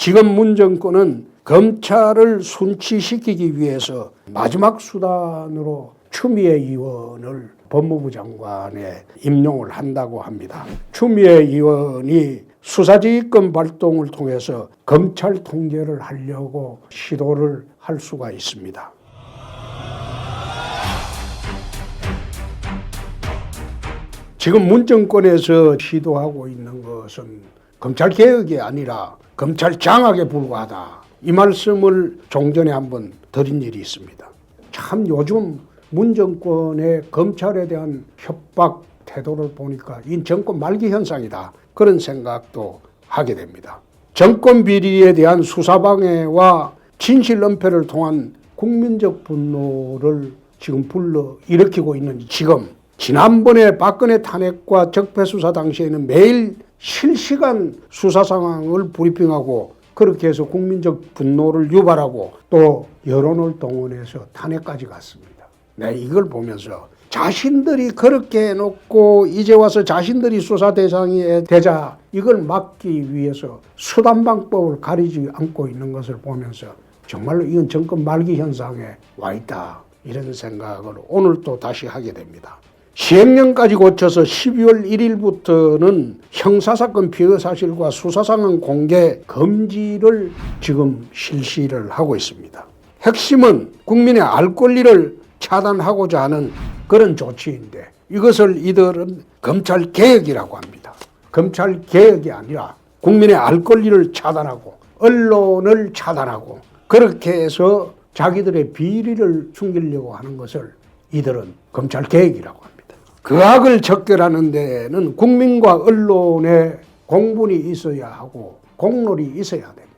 지금 문 정권은 검찰을 순치시키기 위해서 마지막 수단으로 추미애 의원을 법무부 장관에 임용을 한다고 합니다. 추미애 의원이 수사지휘권 발동을 통해서 검찰 통제를 하려고 시도를 할 수가 있습니다. 지금 문 정권에서 시도하고 있는 것은 검찰개혁이 아니라 검찰 장악에 불과하다. 이 말씀을 종전에 한번 드린 일이 있습니다. 참 요즘 문 정권의 검찰에 대한 협박 태도를 보니까 이 정권 말기 현상이다. 그런 생각도 하게 됩니다. 정권 비리에 대한 수사방해와 진실 은폐를 통한 국민적 분노를 지금 불러일으키고 있는 지금, 지난번에 박근혜 탄핵과 적폐수사 당시에는 매일 실시간 수사 상황을 브리핑하고 그렇게 해서 국민적 분노를 유발하고 또 여론을 동원해서 탄핵까지 갔습니다. 네, 이걸 보면서 자신들이 그렇게 해놓고 이제 와서 자신들이 수사 대상이 되자 이걸 막기 위해서 수단 방법을 가리지 않고 있는 것을 보면서 정말로 이건 정권 말기 현상에 와 있다. 이런 생각을 오늘 또 다시 하게 됩니다. 시행령까지 고쳐서 12월 1일부터는 형사사건 피해 사실과 수사상황 공개 금지를 지금 실시를 하고 있습니다. 핵심은 국민의 알 권리를 차단하고자 하는 그런 조치인데 이것을 이들은 검찰개혁이라고 합니다. 검찰개혁이 아니라 국민의 알 권리를 차단하고 언론을 차단하고 그렇게 해서 자기들의 비리를 숨기려고 하는 것을 이들은 검찰개혁이라고 합니다. 그 악을 척결하는 데는 국민과 언론의 공분이 있어야 하고 공론이 있어야 됩니다.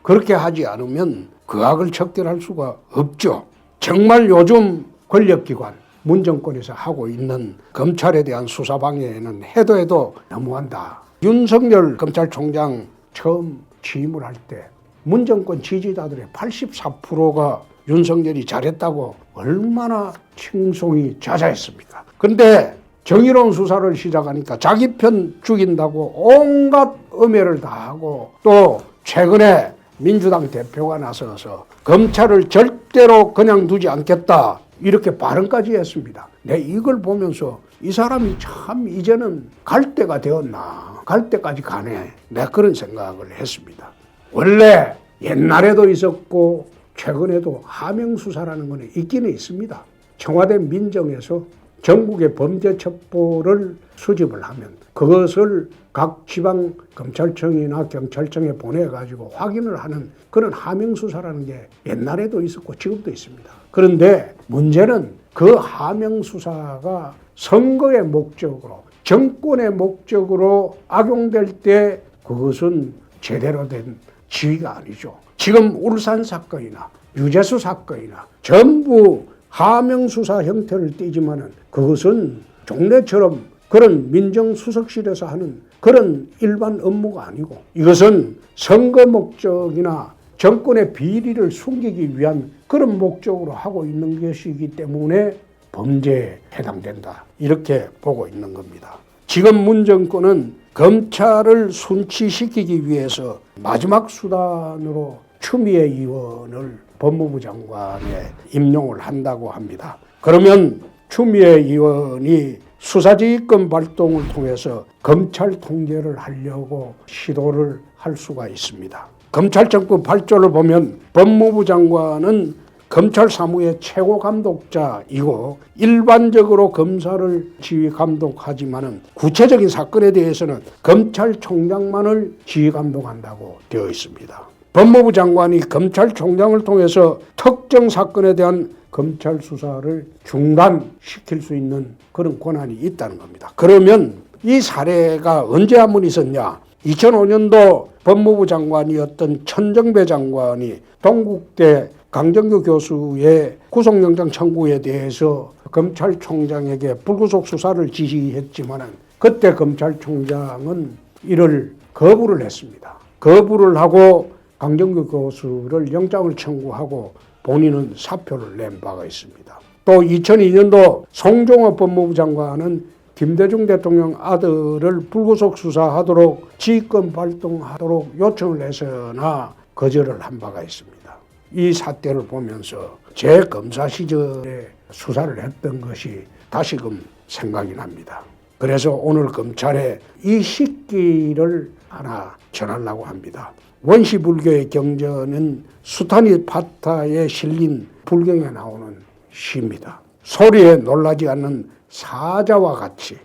그렇게 하지 않으면 그 악을 척결할 수가 없죠. 정말 요즘 권력기관, 문정권에서 하고 있는 검찰에 대한 수사방해는 해도 너무한다. 윤석열 검찰총장 처음 취임을 할 때 문정권 지지자들의 84%가 윤석열이 잘했다고 얼마나 칭송이 자자했습니까? 그런데 정의로운 수사를 시작하니까 자기 편 죽인다고 온갖 음해를 다 하고 또 최근에 민주당 대표가 나서서 검찰을 절대로 그냥 두지 않겠다 이렇게 발언까지 했습니다. 내 이걸 보면서 이 사람이 참 이제는 갈 때가 되었나, 갈 때까지 가네. 내 그런 생각을 했습니다. 원래 옛날에도 있었고 최근에도 하명수사라는 것은 있기는 있습니다. 청와대 민정에서 전국의 범죄 첩보를 수집을 하면 그것을 각 지방 검찰청이나 경찰청에 보내가지고 확인을 하는 그런 하명수사라는 게 옛날에도 있었고 지금도 있습니다. 그런데 문제는 그 하명수사가 선거의 목적으로 정권의 목적으로 악용될 때 그것은 제대로 된 지휘가 아니죠. 지금 울산 사건이나 유재수 사건이나 전부 하명수사 형태를 띠지만은 그것은 종래처럼 그런 민정수석실에서 하는 그런 일반 업무가 아니고 이것은 선거 목적이나 정권의 비리를 숨기기 위한 그런 목적으로 하고 있는 것이기 때문에 범죄에 해당된다. 이렇게 보고 있는 겁니다. 지금 문 정권은 검찰을 순치시키기 위해서 마지막 수단으로 추미애 의원을 법무부 장관에 임용을 한다고 합니다. 그러면 추미애 의원이 수사지휘권 발동을 통해서 검찰 통제를 하려고 시도를 할 수가 있습니다. 검찰정권 8조를 보면 법무부 장관은 검찰 사무의 최고 감독자이고 일반적으로 검사를 지휘 감독하지만은 구체적인 사건에 대해서는 검찰총장만을 지휘 감독한다고 되어 있습니다. 법무부 장관이 검찰총장을 통해서 특정 사건에 대한 검찰 수사를 중단시킬 수 있는 그런 권한이 있다는 겁니다. 그러면 이 사례가 언제 한번 있었냐? 2005년도 법무부 장관이었던 천정배 장관이 동국대 강정규 교수의 구속영장 청구에 대해서 검찰총장에게 불구속 수사를 지시했지만 그때 검찰총장은 이를 거부를 했습니다. 거부를 하고 강정규 교수를 영장을 청구하고 본인은 사표를 낸 바가 있습니다. 또 2002년도 송종업 법무부 장관은 김대중 대통령 아들을 불구속 수사하도록 지휘권 발동하도록 요청을 해서나 거절을 한 바가 있습니다. 이 사태를 보면서 제 검사 시절에 수사를 했던 것이 다시금 생각이 납니다. 그래서 오늘 검찰에 이 시기를 하나 전하려고 합니다. 원시불교의 경전은 수타니 파타에 실린 불경에 나오는 시입니다. 소리에 놀라지 않는 사자와 같이,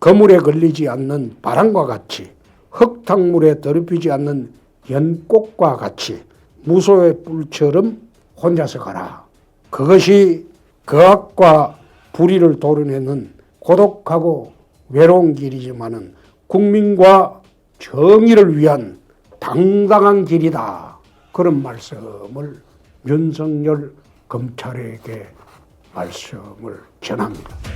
거물에 걸리지 않는 바람과 같이, 흙탕물에 더럽히지 않는 연꽃과 같이 무소의 뿔처럼 혼자서 가라. 그것이 거악과 불의를 도려내는 고독하고 외로운 길이지만은 국민과 정의를 위한 당당한 길이다. 그런 말씀을 윤석열 검찰에게 말씀을 전합니다.